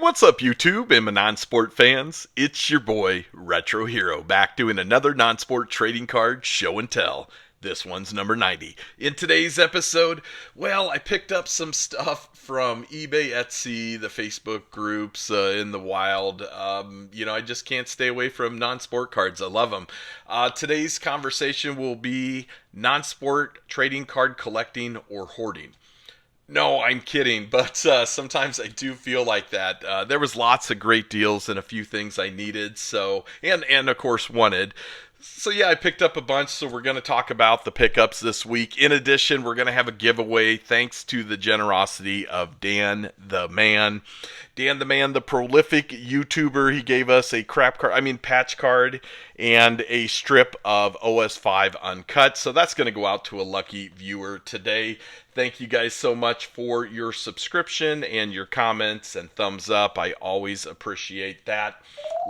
What's up, YouTube and my non-sport fans? It's your boy, Retro Hero, back doing another non-sport trading card show and tell. This one's number 90. In today's episode, well, I picked up some stuff from eBay, Etsy, the Facebook groups, in the wild. I just can't stay away from non-sport cards. I love them. Today's conversation will be non-sport trading card collecting or hoarding. No, I'm kidding, but sometimes I do feel like that. There was lots of great deals and a few things I needed, and of course wanted. So yeah, I picked up a bunch, so we're going to talk about the pickups this week. In addition, we're going to have a giveaway thanks to the generosity of Dan the Man. Dan the Man, the prolific YouTuber, he gave us a patch card and a strip of OS5 uncut. So that's going to go out to a lucky viewer today. Thank you guys so much for your subscription and your comments and thumbs up. I always appreciate that.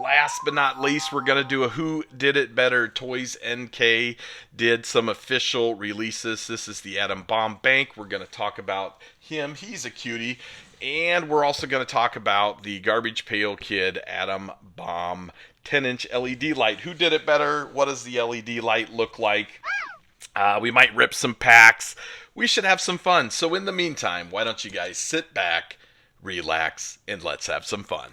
Last but not least, we're going to do a Who Did It Better. Toys NK did some official releases. This is the Atom Bomb Bank. We're going to talk about him. He's a cutie. And we're also going to talk about the Garbage Pail Kid Atom Bomb 10-inch LED light. Who did it better? What does the LED light look like? We might rip some packs. We should have some fun. So in the meantime, why don't you guys sit back, relax, and let's have some fun.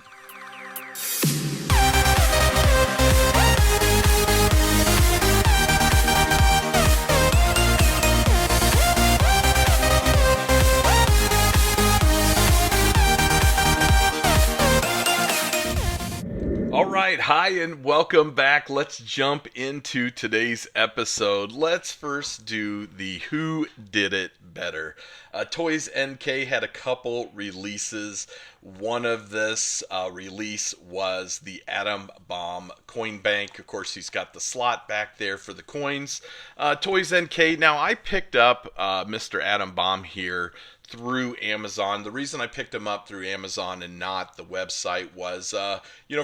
All right, hi and welcome back. Let's jump into today's episode. Let's first do the Who Did It Better. Toys NK had a couple releases. One of this release was the Atom Bomb Coin Bank. Of course, he's got the slot back there for the coins. Toys NK, now I picked up Mr. Atom Bomb here through Amazon. The reason I picked him up through Amazon and not the website was,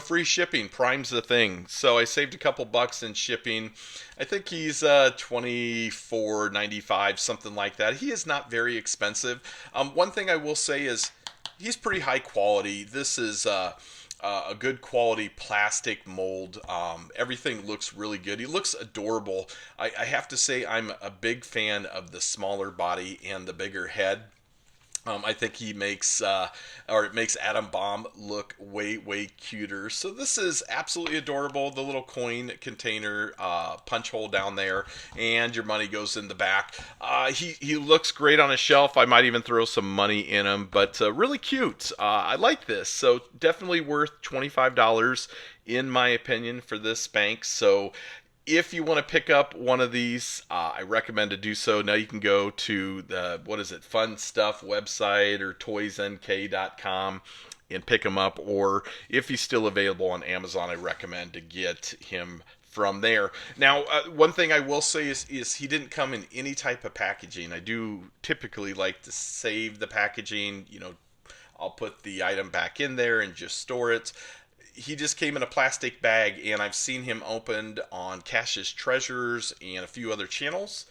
free shipping. Prime's the thing. So I saved a couple bucks in shipping. I think he's $24.95, something like that. He is not very expensive. One thing I will say is he's pretty high quality. This is a good quality plastic mold. Everything looks really good. He looks adorable. I have to say I'm a big fan of the smaller body and the bigger head. I think it makes Atom Bomb look way cuter. So this is absolutely adorable. The little coin container, punch hole down there, and your money goes in the back. He looks great on a shelf. I might even throw some money in him, but really cute. I like this. So definitely worth $25 in my opinion for this bank. So if you want to pick up one of these, I recommend to do so. Now you can go to the, Fun Stuff website or toysnk.com and pick them up. Or if he's still available on Amazon, I recommend to get him from there. Now, one thing I will say is he didn't come in any type of packaging. I do typically like to save the packaging. I'll put the item back in there and just store it. He just came in a plastic bag, and I've seen him opened on Cash's Treasures and a few other channels,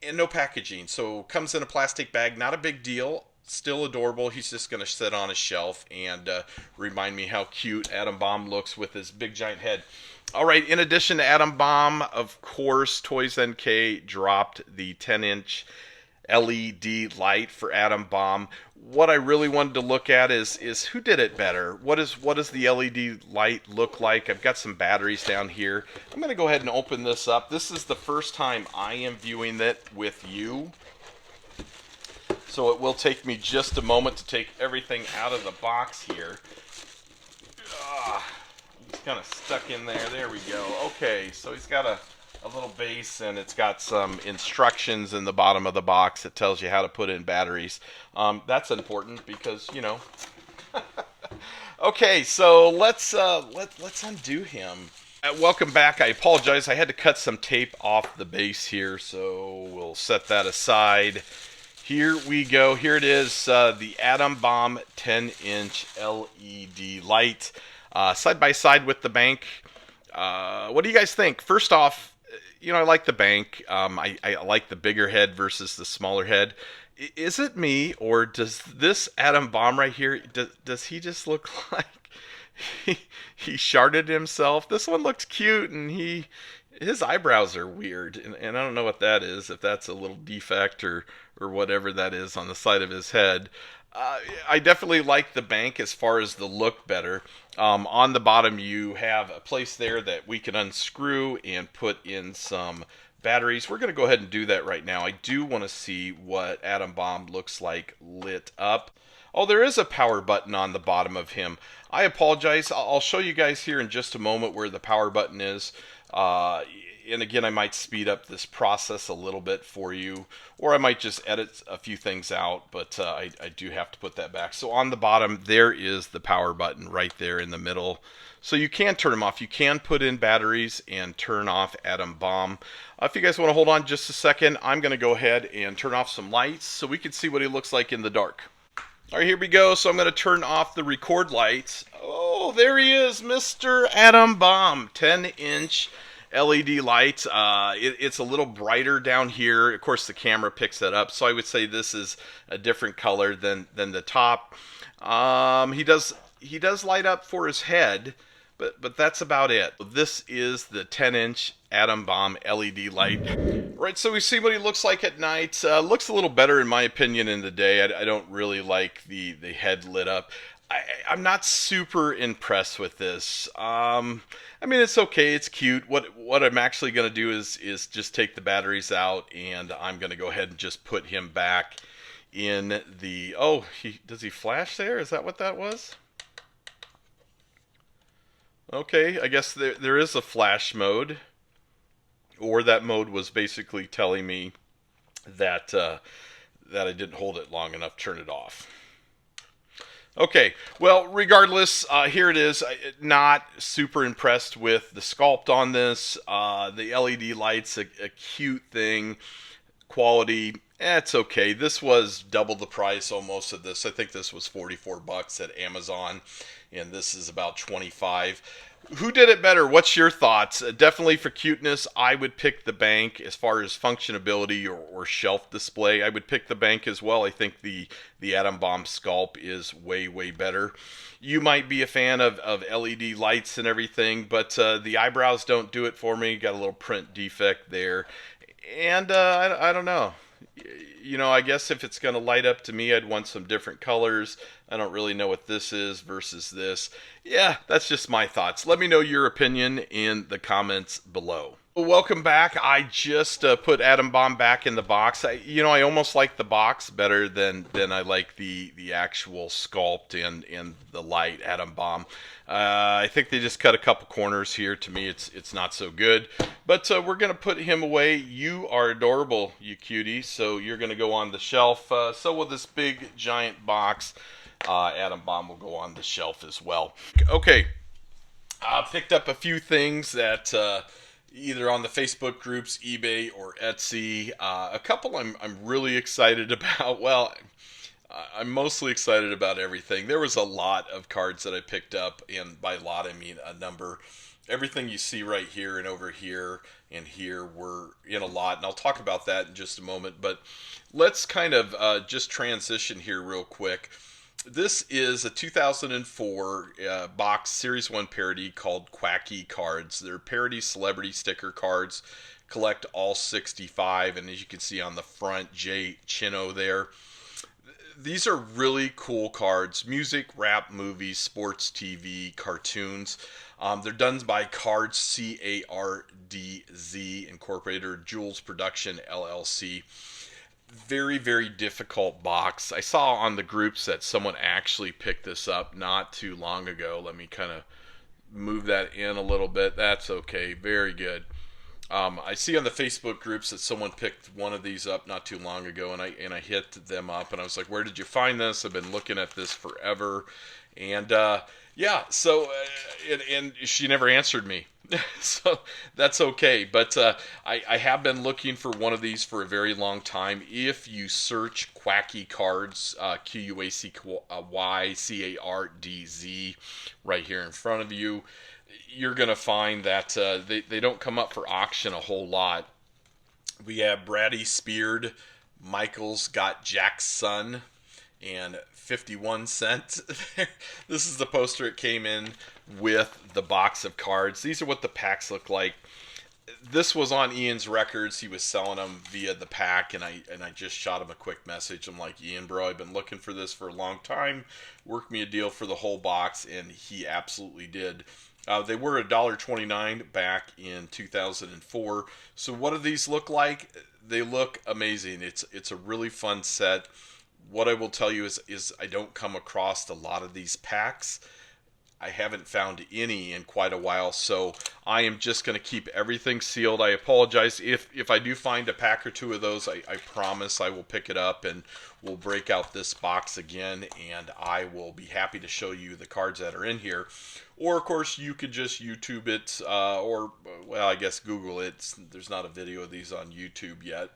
and no packaging. So comes in a plastic bag, not a big deal, still adorable. He's just going to sit on a shelf and remind me how cute Atom Bomb looks with his big giant head. All right, in addition to Atom Bomb, of course, Toys NK dropped the 10-inch LED light for Atom Bomb. What I really wanted to look at is who did it better? What does the LED light look like? I've got some batteries down here. I'm going to go ahead and open this up. This is the first time I am viewing it with you. So it will take me just a moment to take everything out of the box here. It's kind of stuck in there. There we go. Okay, so he's got a little base, and it's got some instructions in the bottom of the box that tells you how to put in batteries. That's important because Okay, so let's undo him. Welcome back. I apologize. I had to cut some tape off the base here, so we'll set that aside. Here we go. Here it is, the Atom Bomb 10-inch LED light, side by side with the bank. What do you guys think? First off, I like the bank. I like the bigger head versus the smaller head. is it me, or does this Adam Bomb right here, does he just look like he sharded himself? This one looks cute, and his eyebrows are weird, and I don't know what that is, if that's a little defect or whatever that is on the side of his head. I definitely like the bank as far as the look better. On the bottom, you have a place there that we can unscrew and put in some batteries. We're going to go ahead and do that right now. I do want to see what Atom Bomb looks like lit up. Oh, there is a power button on the bottom of him. I apologize. I'll show you guys here in just a moment where the power button is. And again, I might speed up this process a little bit for you, or I might just edit a few things out, but I do have to put that back. So on the bottom, there is the power button right there in the middle. So you can turn them off. You can put in batteries and turn off Atom Bomb. If you guys want to hold on just a second, I'm going to go ahead and turn off some lights so we can see what he looks like in the dark. All right, here we go. So I'm going to turn off the record lights. Oh, there he is, Mr. Atom Bomb, 10-inch LED light. It's a little brighter down here. Of course, the camera picks that up, so I would say this is a different color than the top. He does light up for his head, but that's about it. This is the 10-inch Atom Bomb LED light. Right, so we see what he looks like at night. Looks a little better in my opinion in the day. I don't really like the head lit up. I'm not super impressed with this. I mean, it's okay, it's cute. What I'm actually going to do is just take the batteries out, and I'm going to go ahead and just put him back in the... Oh, does he flash there? Is that what that was? Okay, I guess there is a flash mode, or that mode was basically telling me that that I didn't hold it long enough to turn it off. Okay, well, regardless, here it is. Not super impressed with the sculpt on this. The LED light's a cute thing. Quality, it's okay. This was double the price almost of this. I think this was $44 at Amazon, and this is about $25. Who did it better? What's your thoughts? Definitely for cuteness, I would pick the bank. As far as functionability or shelf display, I would pick the bank as well. I think the Atom Bomb sculpt is way, way better. You might be a fan of LED lights and everything, but the eyebrows don't do it for me. Got a little print defect there. And I don't know. You know, I guess if it's going to light up to me, I'd want some different colors. I don't really know what this is versus this. Yeah, that's just my thoughts. Let me know your opinion in the comments below. Welcome back. I just put Atom Bomb back in the box. I almost like the box better than I like the actual sculpt and the light Atom Bomb. I think they just cut a couple corners here. To me, it's not so good. But we're going to put him away. You are adorable, you cutie. So you're going to go on the shelf. So will this big, giant box. Atom Bomb will go on the shelf as well. Okay. Picked up a few things that... either on the Facebook groups, eBay, or Etsy. A couple I'm really excited about. Well, I'm mostly excited about everything. There was a lot of cards that I picked up, and by lot I mean a number. Everything you see right here and over here and here were in a lot, and I'll talk about that in just a moment. But let's kind of just transition here real quick. This is a 2004 box Series 1 parody called Quacky Cards. They're parody celebrity sticker cards. Collect all 65, and as you can see on the front, Jay Chino there. These are really cool cards. Music, rap, movies, sports, TV, cartoons. They're done by Cards, C-A-R-D-Z, Incorporated, Jules Production, LLC. Very, very difficult box. I saw on the groups that someone actually picked this up not too long ago. Let me kind of move that in a little bit. That's okay. Very good. I see on the Facebook groups that someone picked one of these up not too long ago, and I hit them up, and I was like, where did you find this? I've been looking at this forever. And yeah, so and she never answered me. So that's okay, but I have been looking for one of these for a very long time. If you search Quacky Cards, Quacky-C-A-R-D-Z, right here in front of you, you're going to find that they don't come up for auction a whole lot. We have Braddy Speared, Michael's got Jack's son and 51 cents. This is the poster it came in with the box of cards. These are what the packs look like. This was on Ian's records. He was selling them via the pack, and I just shot him a quick message. I'm like, Ian, bro, I've been looking for this for a long time. Work me a deal for the whole box, and he absolutely did. They were $1.29 back in 2004. So what do these look like? They look amazing. It's a really fun set. What I will tell you is I don't come across a lot of these packs. I haven't found any in quite a while, so I am just going to keep everything sealed. I apologize if I do find a pack or two of those. I promise I will pick it up and we'll break out this box again, and I will be happy to show you the cards that are in here. Or, of course, you could just YouTube it, or, well, I guess Google it. There's not a video of these on YouTube yet.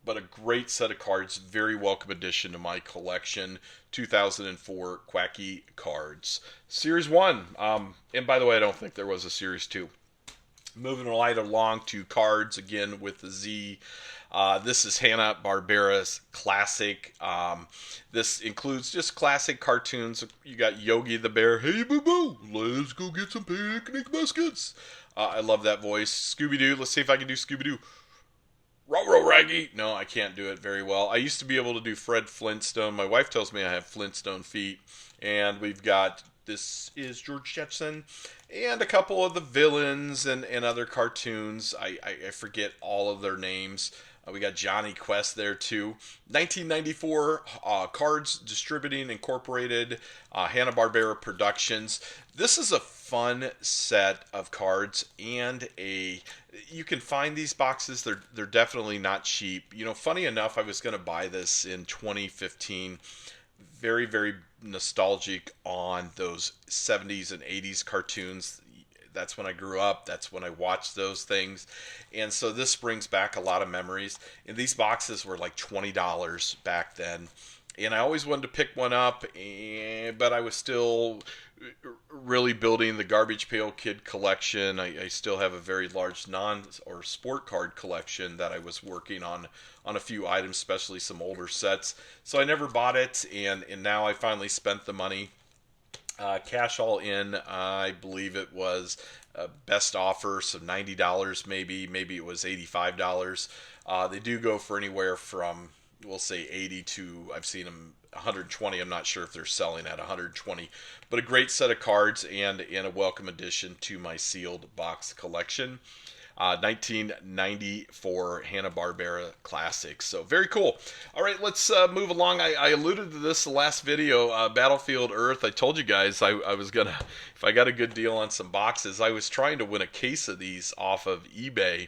But a great set of cards, very welcome addition to my collection. 2004 Quacky Cards. Series 1. And by the way, I don't think there was a Series 2. Moving right along to cards, again with the Z. This is HannaBarbera's Classic. This includes just classic cartoons. You got Yogi the Bear. Hey, boo-boo, let's go get some picnic baskets. I love that voice. Scooby-Doo. Let's see if I can do Scooby-Doo. Ruh-roh, Raggy. No, I can't do it very well. I used to be able to do Fred Flintstone. My wife tells me I have Flintstone feet. And we've got, this is George Jetson, and a couple of the villains and other cartoons. I forget all of their names. We got Johnny Quest there too. 1994, Cards Distributing Incorporated, Hanna-Barbera Productions. This is a fun set of cards, and you can find these boxes. They're definitely not cheap. You know, funny enough, I was going to buy this in 2015. Very, very nostalgic on those 70s and 80s cartoons. That's when I grew up. That's when I watched those things. And so this brings back a lot of memories. And these boxes were like $20 back then. And I always wanted to pick one up, but I was still really building the Garbage Pail Kid collection. I still have a very large sport card collection that I was working on a few items, especially some older sets. So I never bought it, and now I finally spent the money. Cash all in, I believe it was best offer, so $90 maybe it was $85. They do go for anywhere from, we'll say 80 to, I've seen them 120. I'm not sure if they're selling at 120, but a great set of cards and a welcome addition to my sealed box collection. 1994 Hanna-Barbera Classics. So very cool. All right, let's move along. I alluded to this the last video, Battlefield Earth. I told you guys I was gonna, if I got a good deal on some boxes, I was trying to win a case of these off of eBay.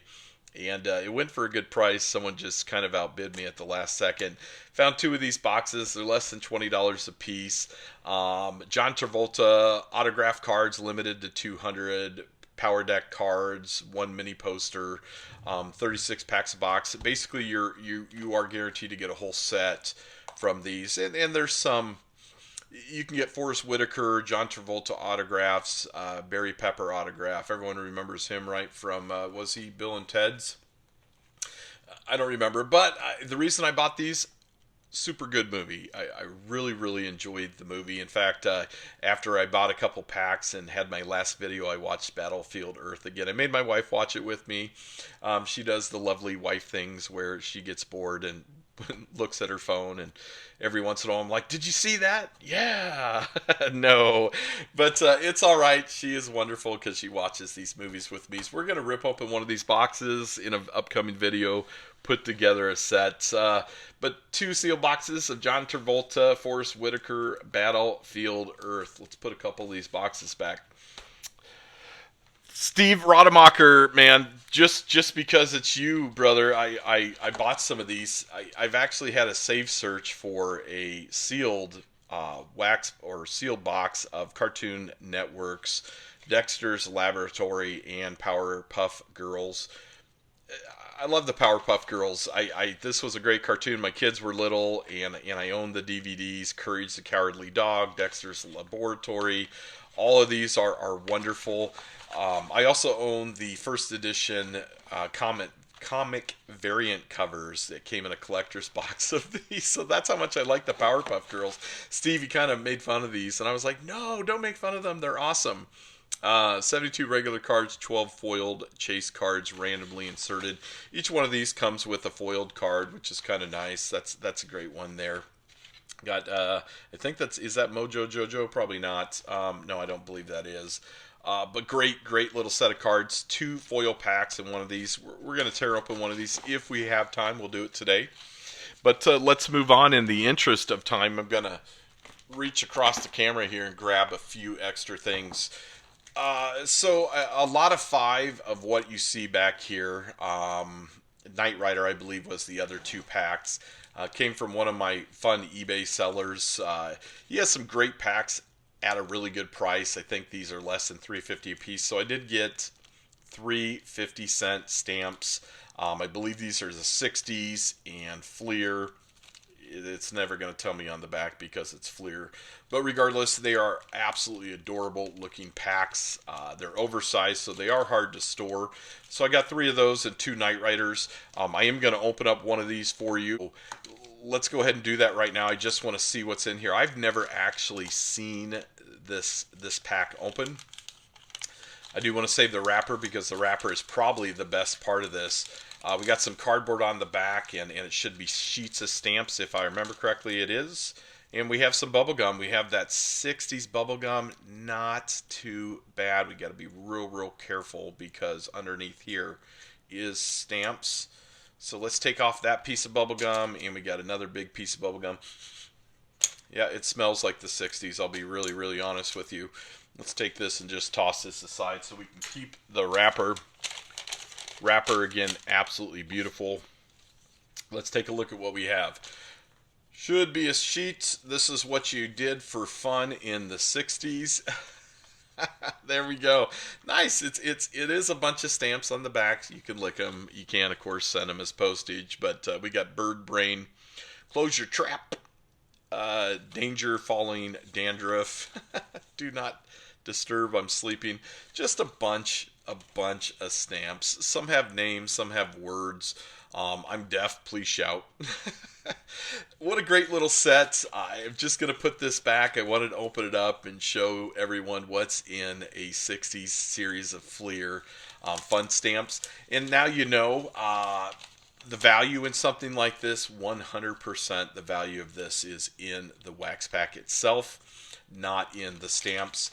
And it went for a good price. Someone just kind of outbid me at the last second. Found two of these boxes. They're less than $20 a piece. John Travolta autograph cards, limited to 200. Power deck cards, one mini poster, 36 packs a box. Basically, you are guaranteed to get a whole set from these. And there's some. You can get Forrest Whitaker, John Travolta autographs, Barry Pepper autograph. Everyone remembers him, right? From, was he Bill and Ted's? I don't remember. But the reason I bought these, super good movie. I really, really enjoyed the movie. In fact, after I bought a couple packs and had my last video, I watched Battlefield Earth again. I made my wife watch it with me. She does the lovely wife things where she gets bored and looks at her phone, and every once in a while I'm like, did you see that? Yeah. No, but it's all right. She is wonderful because she watches these movies with me. So we're going to rip open one of these boxes in an upcoming video, put together a set. But two sealed boxes of John Travolta, Forrest Whitaker, Battlefield Earth. Let's put a couple of these boxes back. Steve Rademacher, man, just because it's you, brother, I bought some of these. I've actually had a save search for a sealed wax or sealed box of Cartoon Network's Dexter's Laboratory and Powerpuff Girls. I love the Powerpuff Girls. This was a great cartoon. My kids were little, and I owned the DVDs. Courage the Cowardly Dog, Dexter's Laboratory. All of these are wonderful. I also own the first edition comic comic variant covers that came in a collector's box of these. So that's how much I like the Powerpuff Girls. Steve, you kind of made fun of these, and I was like, no, don't make fun of them. They're awesome. 72 regular cards, 12 foiled chase cards randomly inserted. Each one of these comes with a foiled card, which is kind of nice. That's a great one there. Got I think is that Mojo Jojo? Probably not. No, I don't believe that is. But great little set of cards. 2 foil packs in one of these. We're going to tear open one of these if we have time. We'll do it today. But let's move on. In the interest of time, I'm going to reach across the camera here and grab a few extra things. So a lot of 5 of what you see back here. Knight Rider, I believe, was the other 2 packs. Came from one of my fun eBay sellers. He has some great packs at a really good price. I think these are less than $3.50 a piece. So I did get 3 50-cent stamps. I believe these are the 60s and Fleer. It's never going to tell me on the back because it's Fleer. But regardless, they are absolutely adorable looking packs. They're oversized, so they are hard to store. So I got 3 of those and 2 Knight Riders. I am going to open up one of these for you. Let's go ahead and do that right now. I just want to see what's in here. I've never actually seen this pack open. I do want to save the wrapper because the wrapper is probably the best part of this. We got some cardboard on the back, and it should be sheets of stamps. If I remember correctly, it is. And we have some bubble gum. We have that 60s bubble gum. Not too bad. We got to be real careful because underneath here is stamps. So let's take off that piece of bubble gum, and we got another big piece of bubble gum. Yeah, it smells like the 60s. I'll be really honest with you. Let's take this and just toss this aside so we can keep the wrapper. Wrapper, again, absolutely beautiful. Let's take a look at what we have. Should be a sheet. This is what you did for fun in the 60s. There we go. Nice. It is a bunch of stamps on the back. You can lick them. You can, of course, send them as postage. But we got Bird Brain, Close Your Trap, Danger, Falling, Dandruff, Do Not Disturb, I'm Sleeping. Just a bunch of stamps. Some have names, some have words. I'm deaf, please shout. What a great little set. I'm just going to put this back. I wanted to open it up and show everyone what's in a 60s series of Fleer fun stamps. And now you know the value in something like this. 100% the value of this is in the wax pack itself, not in the stamps.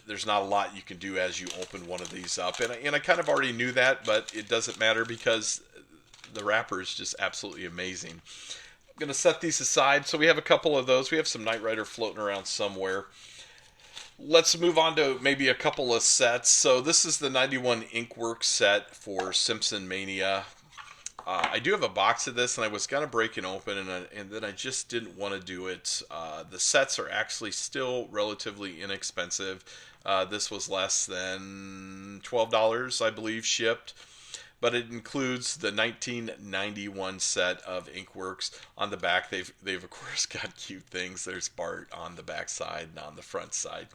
There's not a lot you can do as you open one of these up. And I kind of already knew that, but it doesn't matter because the wrapper is just absolutely amazing. I'm going to set these aside. So we have a couple of those. We have some Knight Rider floating around somewhere. Let's move on to maybe a couple of sets. So this is the 91 Inkworks set for Simpson Mania. I do have a box of this, and I was going to break it open, and then I just didn't want to do it. The sets are actually still relatively inexpensive. This was less than $12, I believe, shipped. But it includes the 1991 set of Inkworks. On the back, they've of course got cute things. There's Bart on the back side and on the front side.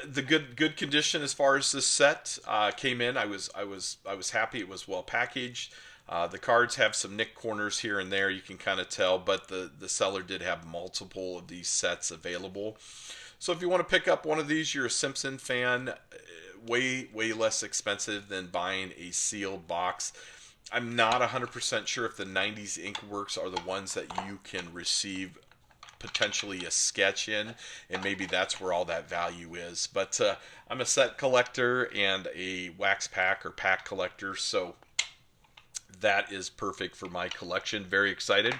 The good condition as far as this set came in. I was happy. It was well packaged. The cards have some nick corners here and there, you can kind of tell, but the seller did have multiple of these sets available. So if you want to pick up one of these, you're a Simpson fan, way less expensive than buying a sealed box. I'm not 100% sure if the 90s Inkworks are the ones that you can receive potentially a sketch in, and maybe that's where all that value is. But I'm a set collector and a wax pack or pack collector, so that is perfect for my collection. Very excited.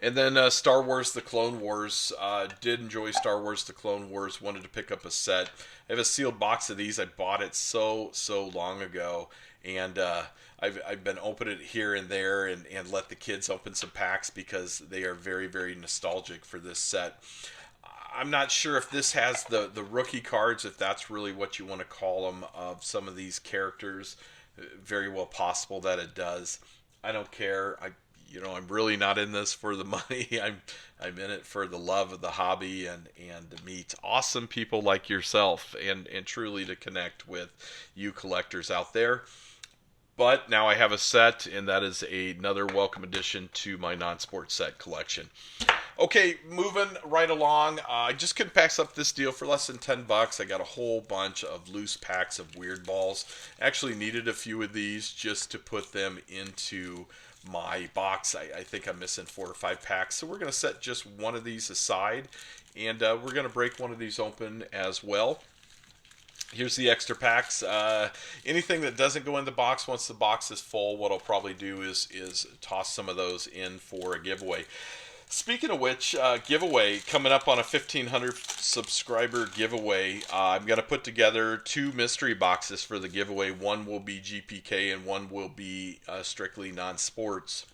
And then Star Wars The Clone Wars. Did enjoy Star Wars The Clone Wars. Wanted to pick up a set. I have a sealed box of these. I bought it so long ago. And I've been opening it here and there and let the kids open some packs because they are very nostalgic for this set. I'm not sure if this has the rookie cards, if that's really what you want to call them, of some of these characters. Very well possible that it does. I don't care. I'm really not in this for the money. I'm in it for the love of the hobby and to meet awesome people like yourself and truly to connect with you collectors out there. But now I have a set, and that is another welcome addition to my non-sport set collection. Okay, moving right along. I just couldn't pass up this deal for less than $10. I got a whole bunch of loose packs of weird balls. Actually needed a few of these just to put them into my box. I think I'm missing 4 or 5 packs, so we're going to set just one of these aside, and we're going to break one of these open as well. Here's the extra packs. Anything that doesn't go in the box once the box is full, what I'll probably do is toss some of those in for a giveaway. Speaking of which, giveaway coming up on a 1,500 subscriber giveaway. I'm going to put together 2 mystery boxes for the giveaway. One will be GPK and one will be strictly non-sports.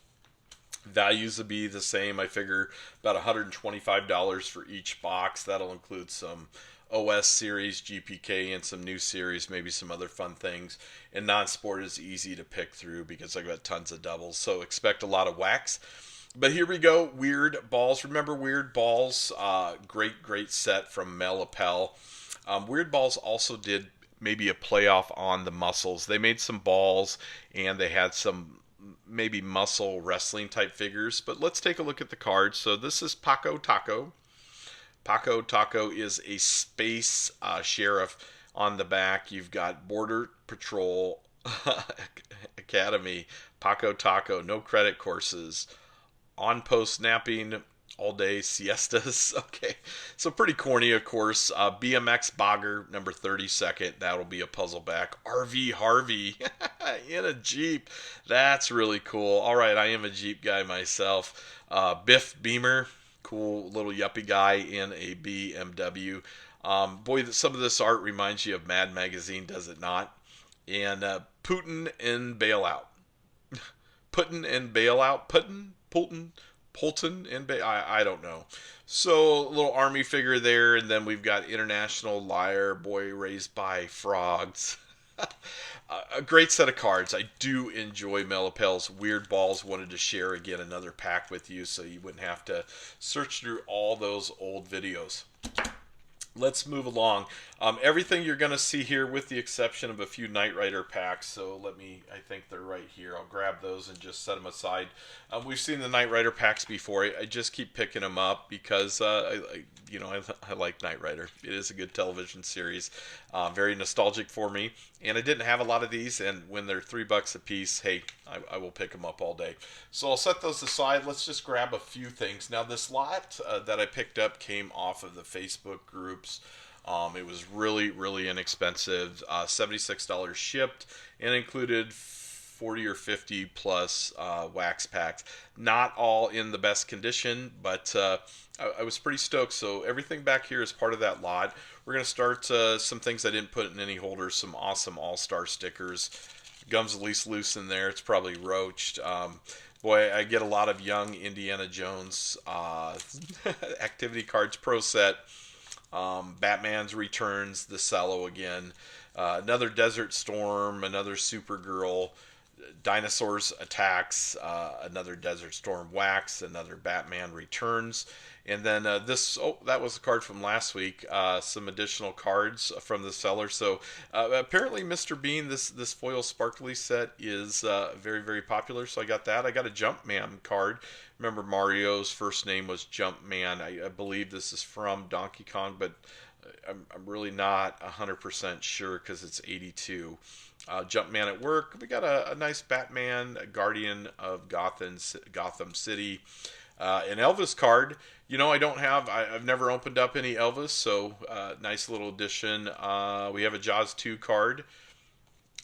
Values will be the same. I figure about $125 for each box. That'll include some OS series, GPK, and some new series, maybe some other fun things. And non-sport is easy to pick through because I've got tons of doubles. So expect a lot of wax. But here we go, Weird Balls. Remember Weird Balls? Great set from Mel Appel. Weird Balls also did maybe a playoff on the muscles. They made some balls and they had some maybe muscle wrestling type figures. But let's take a look at the cards. So this is Paco Taco. Paco Taco is a space sheriff on the back. You've got Border Patrol Academy, Paco Taco, no credit courses, on post napping, all day siestas. Okay, so pretty corny, of course. BMX Bogger, number 32nd. That'll be a puzzle back. RV Harvey in a Jeep. That's really cool. All right, I am a Jeep guy myself. Biff Beamer. Cool little yuppie guy in a BMW. Boy, some of this art reminds you of Mad Magazine, does it not? And Putin in Bailout. Putin in Bailout? Polton in I don't know. So, a little army figure there, and then we've got International Liar, Boy Raised by Frogs. A great set of cards. I do enjoy Mel Appel's Weird Balls. Wanted to share again another pack with you so you wouldn't have to search through all those old videos. Let's move along. Everything you're going to see here with the exception of a few Knight Rider packs. So I think they're right here. I'll grab those and just set them aside. We've seen the Knight Rider packs before. I just keep picking them up because I like Knight Rider. It is a good television series. Very nostalgic for me. And I didn't have a lot of these, and when they're $3 a piece, hey, I will pick them up all day. So I'll set those aside. Let's just grab a few things. Now, this lot that I picked up came off of the Facebook groups. It was really inexpensive. $76 shipped, and included 40 or 50 plus wax packs. Not all in the best condition, but I was pretty stoked. So everything back here is part of that lot. We're going to start some things I didn't put in any holders, some awesome All-Star stickers. Gum's at least loose in there. It's probably roached. Boy, I get a lot of young Indiana Jones activity cards pro set. Batman's Returns, the cello again. Another Desert Storm, another Supergirl. Dinosaurs Attacks, another Desert Storm wax, another Batman Returns, and then that was a card from last week. Some additional cards from the seller. So apparently, Mr. Bean, this foil sparkly set is very popular. So I got that. I got a Jumpman card. Remember, Mario's first name was Jumpman. I believe this is from Donkey Kong, but I'm really not 100% sure because it's 82. Jumpman at work. We got a nice Batman, a Guardian of Gotham City, an Elvis card. I've never opened up any Elvis, so nice little addition. We have a Jaws 2 card.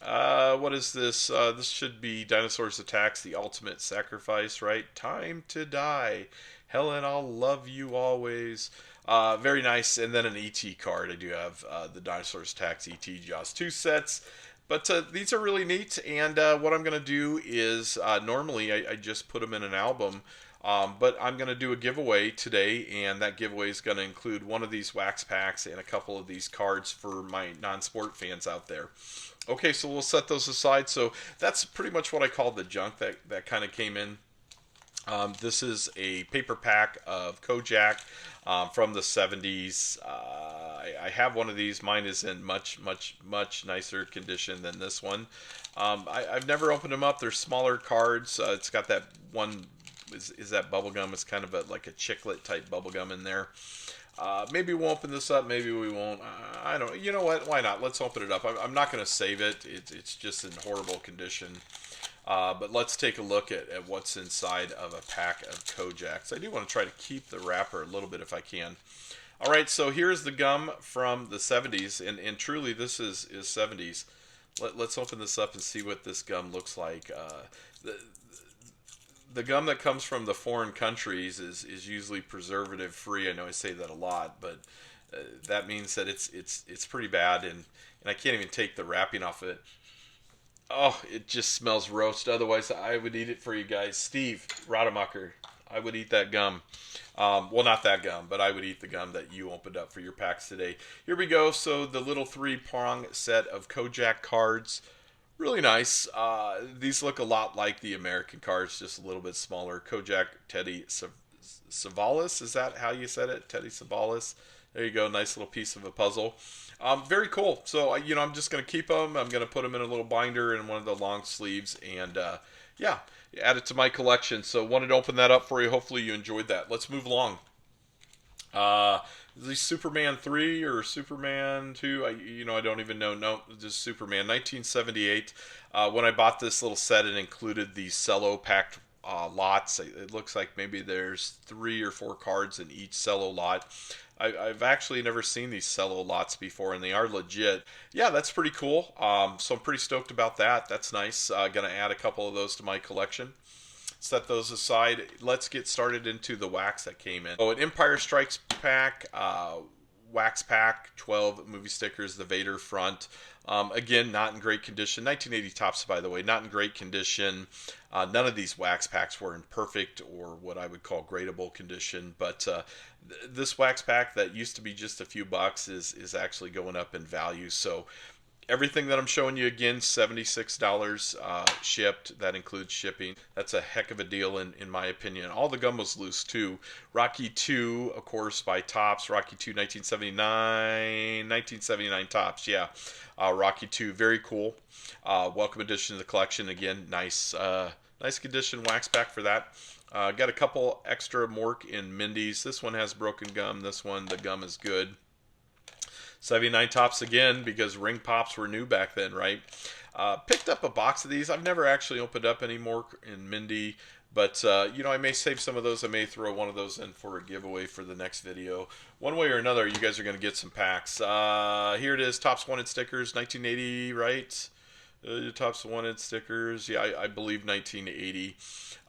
What is this? This should be Dinosaurs Attacks, the Ultimate Sacrifice, right? Time to Die. Helen, I'll love you always. Very nice. And then an E.T. card. I do have the Dinosaurs Attacks E.T. Jaws 2 sets. But these are really neat, and what I'm going to do is, normally I just put them in an album, but I'm going to do a giveaway today, and that giveaway is going to include one of these wax packs and a couple of these cards for my non-sport fans out there. Okay, so we'll set those aside. So that's pretty much what I call the junk that kind of came in. This is a paper pack of Kojak from the 70s. I have one of these. Mine is in much, much, much nicer condition than this one. I've never opened them up. They're smaller cards. It's got that one, is that bubble gum? It's kind of like a chiclet type bubble gum in there. Maybe we'll open this up. Maybe we won't. I don't. You know what? Why not? Let's open it up. I'm not going to save it. It's just in horrible condition. But let's take a look at what's inside of a pack of Kojaks. I do want to try to keep the wrapper a little bit if I can. All right, so here's the gum from the 70s, and truly this is 70s. Let's open this up and see what this gum looks like. The gum that comes from the foreign countries is usually preservative free. I know I say that a lot, but that means that it's pretty bad, and I can't even take the wrapping off it. Oh, it just smells roast. Otherwise, I would eat it for you guys. Steve Rademacher, I would eat that gum. Well, not that gum, but I would eat the gum that you opened up for your packs today. Here we go. So the little 3-prong set of Kojak cards. Really nice. These look a lot like the American cards, just a little bit smaller. Kojak Teddy Savalas, is that how you said it? Teddy Savalas. There you go. Nice little piece of a puzzle. Very cool. So, I'm just going to keep them. I'm going to put them in a little binder in one of the long sleeves. And, yeah, add it to my collection. So, wanted to open that up for you. Hopefully you enjoyed that. Let's move along. Is this Superman 3 or Superman 2? I don't even know. No, just Superman. 1978. When I bought this little set, it included the cello packed lots. It looks like maybe there's 3 or 4 cards in each cello lot. I've actually never seen these cello lots before, and they are legit. Yeah, that's pretty cool. So I'm pretty stoked about that. That's nice. Gonna add a couple of those to my collection. Set those aside. Let's get started into the wax that came in. Oh, an Empire Strikes pack, wax pack, 12 movie stickers, the Vader front. Again, not in great condition. 1980 tops, by the way, not in great condition. None of these wax packs were in perfect or what I would call gradable condition, but this wax pack that used to be just a few bucks is actually going up in value. So everything that I'm showing you, again, $76 shipped. That includes shipping. That's a heck of a deal in my opinion. All the gum was loose too. Rocky 2, of course, by Topps. Rocky 2, 1979 Topps, yeah. Rocky 2, very cool. Welcome addition to the collection. Again, nice condition wax pack for that. Got a couple extra Mork in Mindy's. This one has broken gum. This one, the gum is good. 79 Topps again, because ring pops were new back then, right? Picked up a box of these. I've never actually opened up any more in Mindy, but I may save some of those. I may throw one of those in for a giveaway for the next video. One way or another, you guys are going to get some packs. Here it is, Topps Wanted stickers, 1980, right? Topps Wanted stickers, yeah, I believe 1980.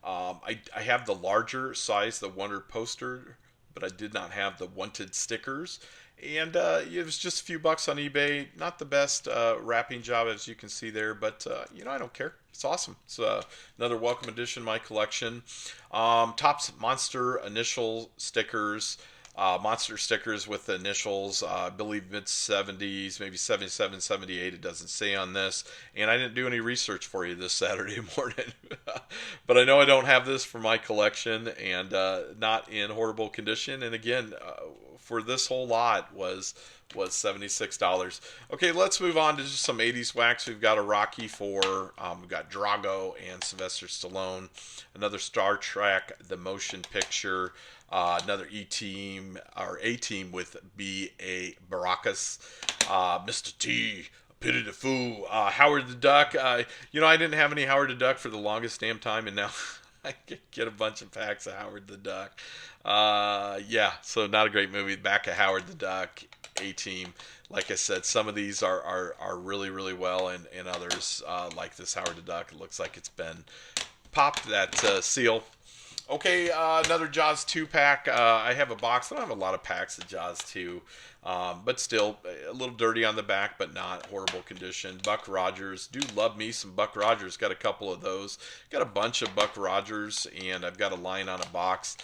I have the larger size, the Wanted poster, but I did not have the Wanted stickers. And it was just a few bucks on eBay. Not the best wrapping job, as you can see there, but I don't care. It's awesome. It's another welcome addition to my collection. Topps Monster initial stickers. Monster stickers with the initials, I believe mid-70s, maybe 77, 78, it doesn't say on this. And I didn't do any research for you this Saturday morning. But I know I don't have this for my collection, and not in horrible condition. And again, for this whole lot was $76. Okay, let's move on to just some 80s wax. We've got a Rocky IV, we've got Drago and Sylvester Stallone, another Star Trek, the motion picture, another E-Team, or A-Team with B.A. Baracus, Mr. T, Pity the Fool, Howard the Duck. I didn't have any Howard the Duck for the longest damn time, and now I get a bunch of packs of Howard the Duck. Yeah, so not a great movie. Back at Howard the Duck, A-Team. Like I said, some of these are really, really well, and others, like this Howard the Duck, it looks like it's been popped, that seal. Okay, another Jaws 2 pack. I have a box. I don't have a lot of packs of Jaws 2, but still a little dirty on the back, but not horrible condition. Buck Rogers. Do love me some Buck Rogers. Got a couple of those. Got a bunch of Buck Rogers, and I've got a line on a box.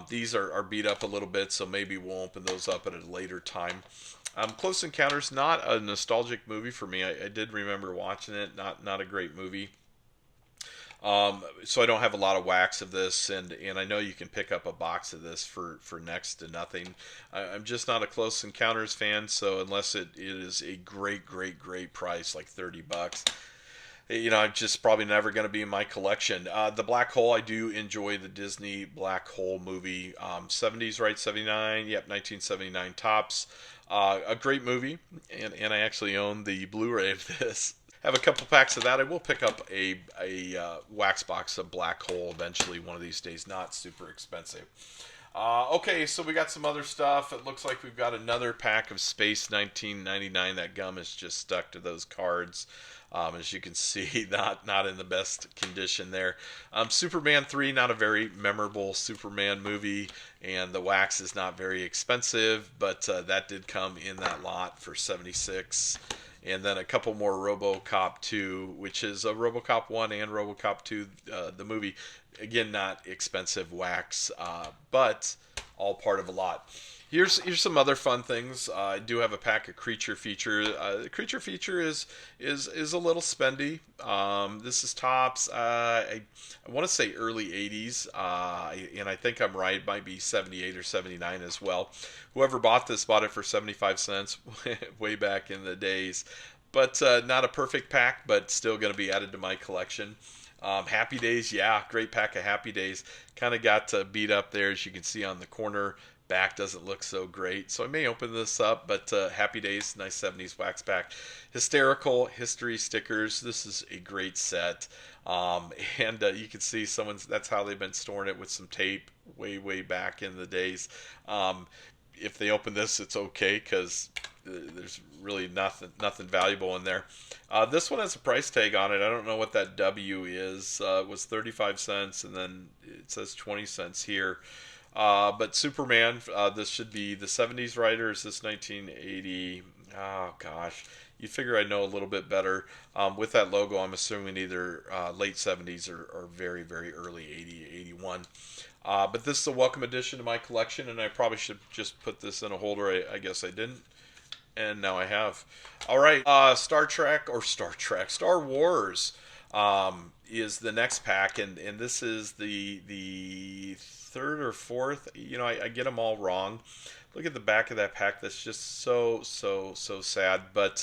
These are beat up a little bit, so maybe we'll open those up at a later time. Close Encounters, not a nostalgic movie for me. I did remember watching it. Not a great movie. So I don't have a lot of wax of this, and I know you can pick up a box of this for next to nothing. I'm just not a Close Encounters fan, so unless it is a great price, like $30, I'm just probably never going to be in my collection. The Black Hole, I do enjoy the Disney Black Hole movie. 70s, right? 79? Yep, 1979 tops. A great movie, and I actually own the Blu-ray of this. Have a couple packs of that. I will pick up a wax box of Black Hole eventually one of these days. Not super expensive. Okay, so we got some other stuff. It looks like we've got another pack of Space 1999. That gum is just stuck to those cards. As you can see, not in the best condition there. Superman 3, not a very memorable Superman movie, and the wax is not very expensive, but that did come in that lot for $76. And then a couple more RoboCop 2, which is a RoboCop 1 and RoboCop 2, the movie. Again, not expensive wax, but all part of a lot. Here's some other fun things. I do have a pack of Creature Feature. The Creature Feature is a little spendy. This is tops. I want to say early 80s, and I think I'm right. It might be 78 or 79 as well. Whoever bought this bought it for 75 cents way back in the days. But not a perfect pack, but still going to be added to my collection. Happy Days, yeah, great pack of Happy Days. Kind of got beat up there, as you can see on the corner. Back doesn't look so great, so I may open this up, but Happy Days, nice 70s wax pack. Hysterical History stickers, this is a great set, and you can see that's how they've been storing it with some tape way back in the days. If they open this, it's okay, because there's really nothing valuable in there. This one has a price tag on it. I don't know what that W is. It was 35 cents, and then it says 20 cents here. But Superman, this should be the 70s, right? Or is this 1980? Oh, gosh. You figure I know a little bit better. With that logo, I'm assuming either late 70s or very early 80, 81. But this is a welcome addition to my collection, and I probably should just put this in a holder. I guess I didn't. And now I have. All right. Star Wars is the next pack, and this is the third or fourth. I get them all wrong. Look at the back of that pack. That's just so sad. But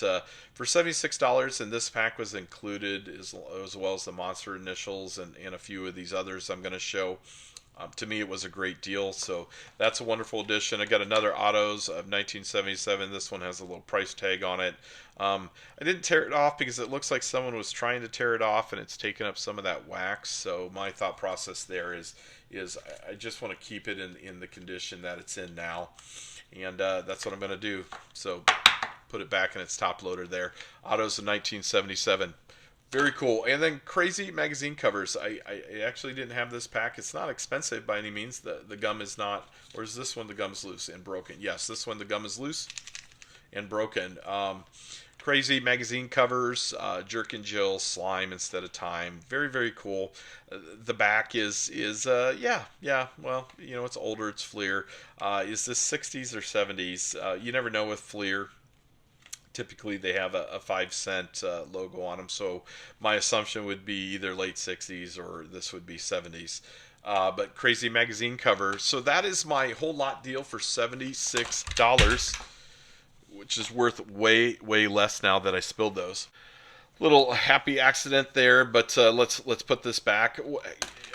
for $76, and this pack was included as well as the Monster Initials and a few of these others I'm going to show. To me, it was a great deal, so that's a wonderful addition. I got another Autos of 1977. This one has a little price tag on it. I didn't tear it off because it looks like someone was trying to tear it off, and it's taken up some of that wax. So my thought process there is I just want to keep it in the condition that it's in now, and that's what I'm going to do. So put it back in its top loader there. Autos of 1977. Very cool. And then crazy magazine covers. I actually didn't have this pack. It's not expensive by any means. The gum is not. Or is this one the gum is loose and broken? Yes, this one the gum is loose and broken. Crazy magazine covers. Jerk and Jill, Slime instead of Time. Very cool. The back is yeah. Well, it's older. It's Fleer. Is this 60s or 70s? You never know with Fleer. Typically they have a 5-cent logo on them, so my assumption would be either late 60s or this would be 70s. But crazy magazine cover. So that is my whole lot deal for $76, which is worth way less now that I spilled those. Little happy accident there, but let's put this back.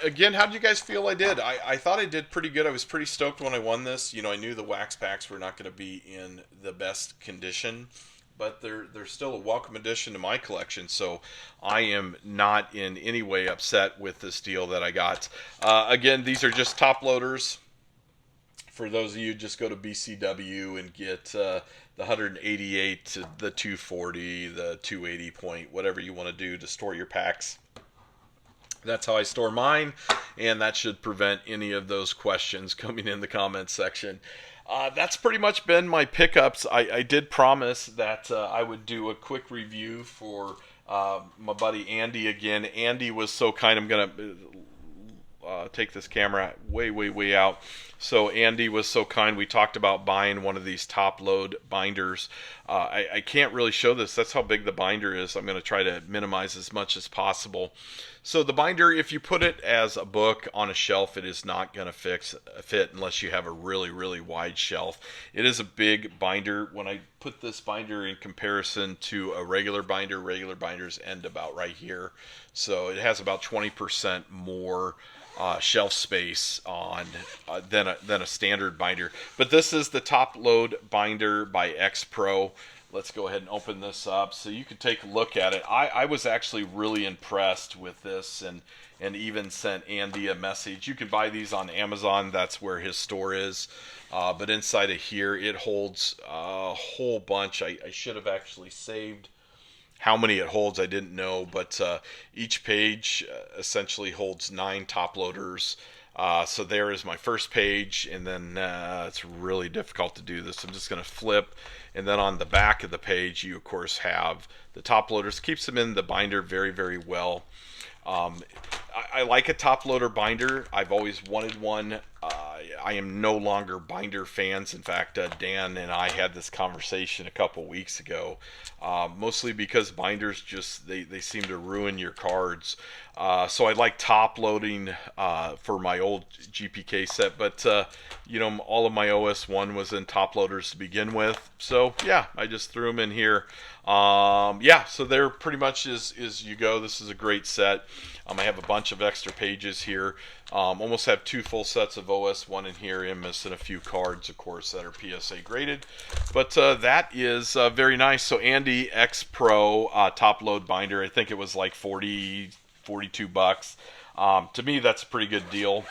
Again, how did you guys feel I did? I thought I did pretty good. I was pretty stoked when I won this. I knew the wax packs were not going to be in the best condition, but they're still a welcome addition to my collection, so I am not in any way upset with this deal that I got. Again, these are just top loaders. For those of you, just go to BCW and get the 188 to the 240, the 280 point, whatever you want to do to store your packs. That's how I store mine, and that should prevent any of those questions coming in the comments section. That's pretty much been my pickups. I did promise that I would do a quick review for my buddy Andy again. Andy was so kind. I'm going to take this camera way out. So Andy was so kind. We talked about buying one of these top load binders. I can't really show this. That's how big the binder is. I'm going to try to minimize as much as possible. So the binder, if you put it as a book on a shelf, it is not going to fit unless you have a really, really wide shelf. It is a big binder. When I put this binder in comparison to a regular binders end about right here. So it has about 20% more shelf space on than a standard binder. But this is the top load binder by X Pro. Let's go ahead and open this up so you can take a look at it. I was actually really impressed with this, and even sent Andy a message. You can buy these on Amazon. That's where his store is. But inside of here, it holds a whole bunch. I should have actually saved how many it holds. I didn't know, but each page essentially holds 9 top loaders. So there is my first page, and then it's really difficult to do this. I'm just going to flip, and then on the back of the page, you of course have the top loaders. Keeps them in the binder very, very well. I like a top loader binder. I've always wanted one. I am no longer binder fans. In fact, Dan and I had this conversation a couple weeks ago, mostly because binders just they seem to ruin your cards. So I like top loading for my old GPK set, but you know, all of my OS1 was in top loaders to begin with. So yeah, I just threw them in here. Yeah, so they're pretty much as you go. This is a great set. I have a bunch of extra pages here. Almost have 2 full sets of OS1 in here. I'm missing a few cards, of course, that are PSA graded. But that is very nice. So Andy X Pro top load binder. I think it was like 42 bucks. To me, that's a pretty good deal.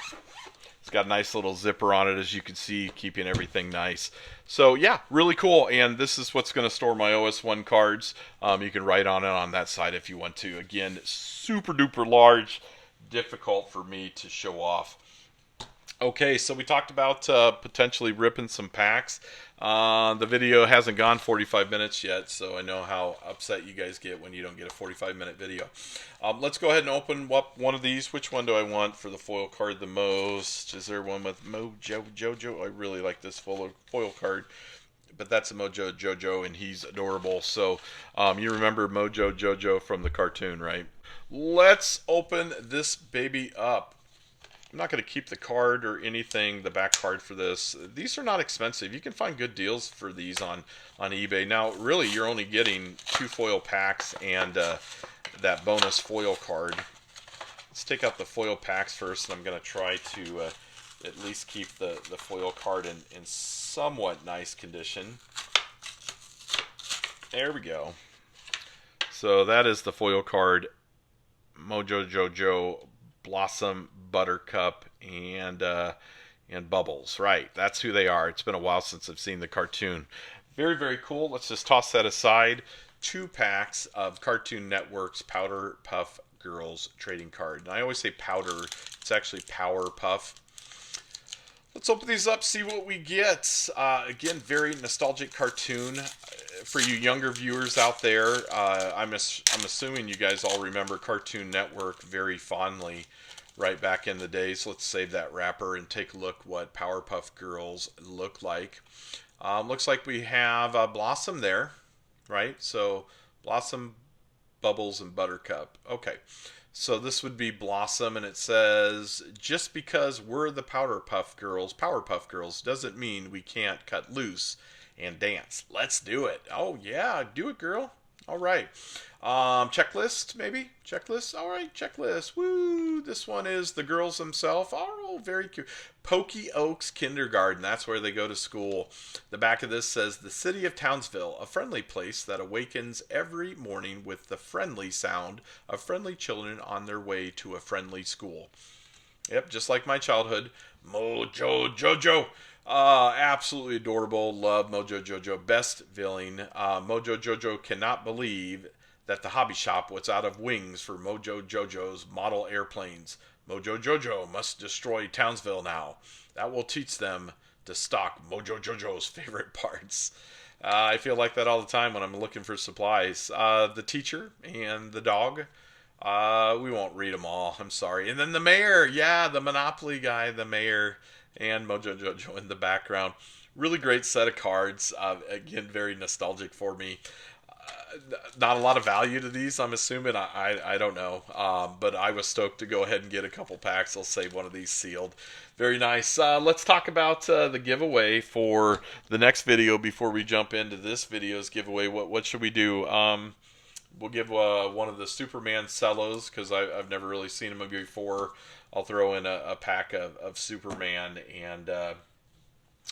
It's got a nice little zipper on it, as you can see, keeping everything nice. So yeah, really cool. And this is what's going to store my OS1 cards. You can write on it on that side if you want to. Again, super duper large, difficult for me to show off. Okay, so we talked about potentially ripping some packs. The video hasn't gone 45 minutes yet, so I know how upset you guys get when you don't get a 45-minute video. Let's go ahead and open up one of these. Which one do I want for the foil card the most? Is there one with Mojo Jojo? I really like this foil card, but that's a Mojo Jojo, and he's adorable. So you remember Mojo Jojo from the cartoon, right? Let's open this baby up. I'm not going to keep the card or anything, the back card for this. These are not expensive. You can find good deals for these on eBay. Now, really, you're only getting 2 foil packs and that bonus foil card. Let's take out the foil packs first, and I'm going to try to at least keep the foil card in somewhat nice condition. There we go. So that is the foil card, Mojo Jojo, Blossom, Buttercup, and Bubbles. Right, that's who they are. It's been a while since I've seen the cartoon. Very, very cool. Let's just toss that aside. 2 packs of Cartoon Network's Powerpuff Girls trading card. And I always say powder. It's actually Powerpuff. Let's open these up, see what we get. Again, very nostalgic cartoon. For you younger viewers out there, I'm assuming you guys all remember Cartoon Network very fondly right back in the days. Let's save that wrapper and take a look what Powerpuff Girls look like. Looks like we have Blossom there, right? So Blossom, Bubbles, and Buttercup. Okay. So this would be Blossom, and it says, just because we're the Powerpuff Girls doesn't mean we can't cut loose and dance. Let's do it. Oh, yeah, do it, girl. All right. Checklist, maybe? Checklist? All right, checklist. Woo! This one is the girls themselves. Oh, very cute. Pokey Oaks Kindergarten. That's where they go to school. The back of this says, the city of Townsville, a friendly place that awakens every morning with the friendly sound of friendly children on their way to a friendly school. Yep, just like my childhood. Mojo Jojo. Absolutely adorable. Love Mojo Jojo. Best villain. Mojo Jojo cannot believe that the hobby shop was out of wings for Mojo Jojo's model airplanes. Mojo Jojo must destroy Townsville now. That will teach them to stock Mojo Jojo's favorite parts. I feel like that all the time when I'm looking for supplies. The teacher and the dog. We won't read them all. I'm sorry. And then the mayor. Yeah, the Monopoly guy, the mayor. and Mojo Jojo in the background. Really great set of cards. Again, very nostalgic for me. Not a lot of value to these, I'm assuming. I don't know. But I was stoked to go ahead and get a couple packs. I'll save one of these sealed. Very nice. Let's talk about the giveaway for the next video before we jump into this video's giveaway. What should we do? We'll give one of the Superman cellos because I've never really seen them before. I'll throw in a pack of Superman and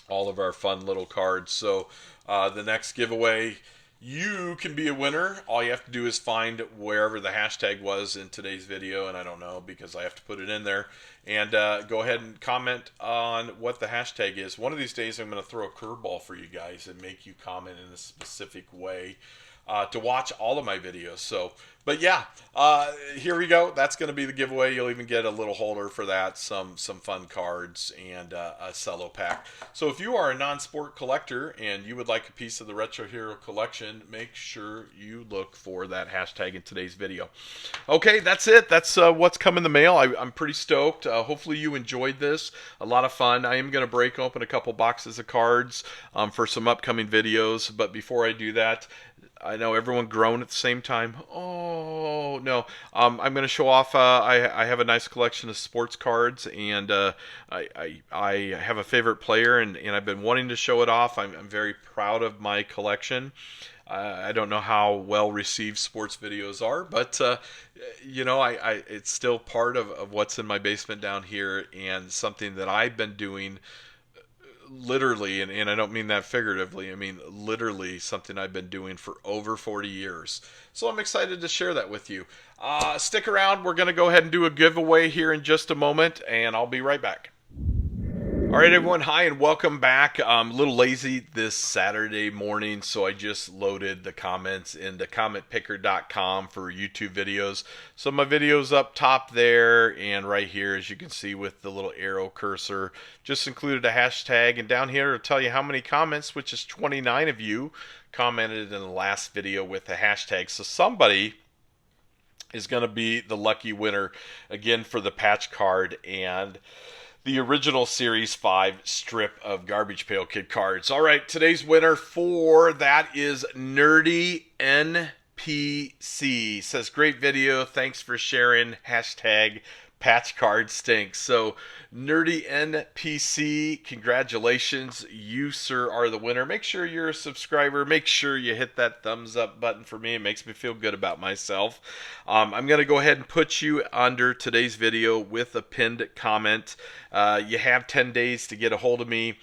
all of our fun little cards. So the next giveaway, you can be a winner. All you have to do is find wherever the hashtag was in today's video, and I don't know because I have to put it in there. And go ahead and comment on what the hashtag is. One of these days I'm going to throw a curveball for you guys and make you comment in a specific way to watch all of my videos. So, but yeah, here we go. That's going to be the giveaway. You'll even get a little holder for that, some fun cards, and a cello pack. So if you are a non-sport collector and you would like a piece of the Retro Hero collection, make sure you look for that hashtag in today's video. Okay, that's it. That's what's come in the mail. I'm pretty stoked. Hopefully you enjoyed this. A lot of fun. I am going to break open a couple boxes of cards for some upcoming videos. But before I do that, I know everyone groaned at the same time. Oh, no. I'm going to show off. I have a nice collection of sports cards, and I have a favorite player, and I've been wanting to show it off. I'm very proud of my collection. I don't know how well received sports videos are, but you know, it's still part of what's in my basement down here, and something that I've been doing literally, and I don't mean that figuratively, I mean literally something I've been doing for over 40 years. So I'm excited to share that with you. Stick around. We're going to go ahead and do a giveaway here in just a moment, and I'll be right back. All right, everyone. Hi, and welcome back. I'm a little lazy this Saturday morning, so I just loaded the comments into commentpicker.com for YouTube videos. So my video's up top there, and right here, as you can see with the little arrow cursor, just included a hashtag, and down here it'll tell you how many comments, which is 29 of you commented in the last video with the hashtag. So somebody is going to be the lucky winner again for the patch card and the original Series 5 strip of Garbage Pail Kid cards. All right, today's winner for that is Nerdy NPC. Says, great video, thanks for sharing, hashtag patch card stinks. So Nerdy NPC, congratulations, you sir are the winner. Make sure you're a subscriber. Make sure you hit that thumbs up button for me. It makes me feel good about myself. I'm going to go ahead and put you under today's video with a pinned comment. You have 10 days to get a hold of me.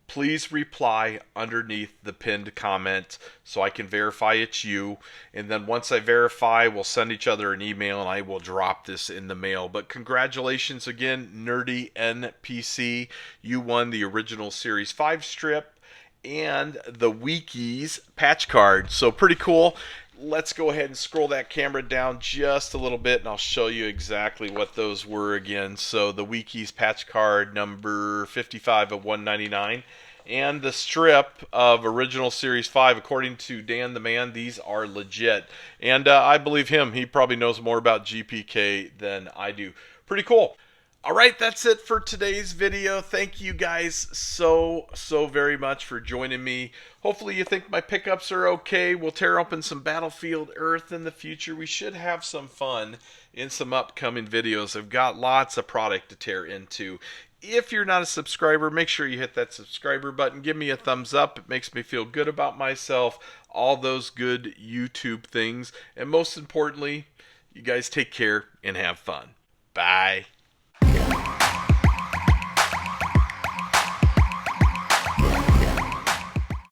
Please reply underneath the pinned comment so I can verify it's you. And then once I verify, we'll send each other an email and I will drop this in the mail. But congratulations again, Nerdy NPC. You won the original Series 5 strip and the Wikis patch card. So pretty cool. Let's go ahead and scroll that camera down just a little bit, and I'll show you exactly what those were again. So the Wikis patch card number 55 of 199, and the strip of original Series 5. According to Dan the Man, these are legit, and I believe him. He probably knows more about GPK than I do. Pretty cool. All right, that's it for today's video. Thank you guys so very much for joining me. Hopefully you think my pickups are okay. We'll tear open some Battlefield Earth in the future. We should have some fun in some upcoming videos. I've got lots of product to tear into. If you're not a subscriber, make sure you hit that subscriber button. Give me a thumbs up. It makes me feel good about myself. All those good YouTube things. And most importantly, you guys take care and have fun. Bye.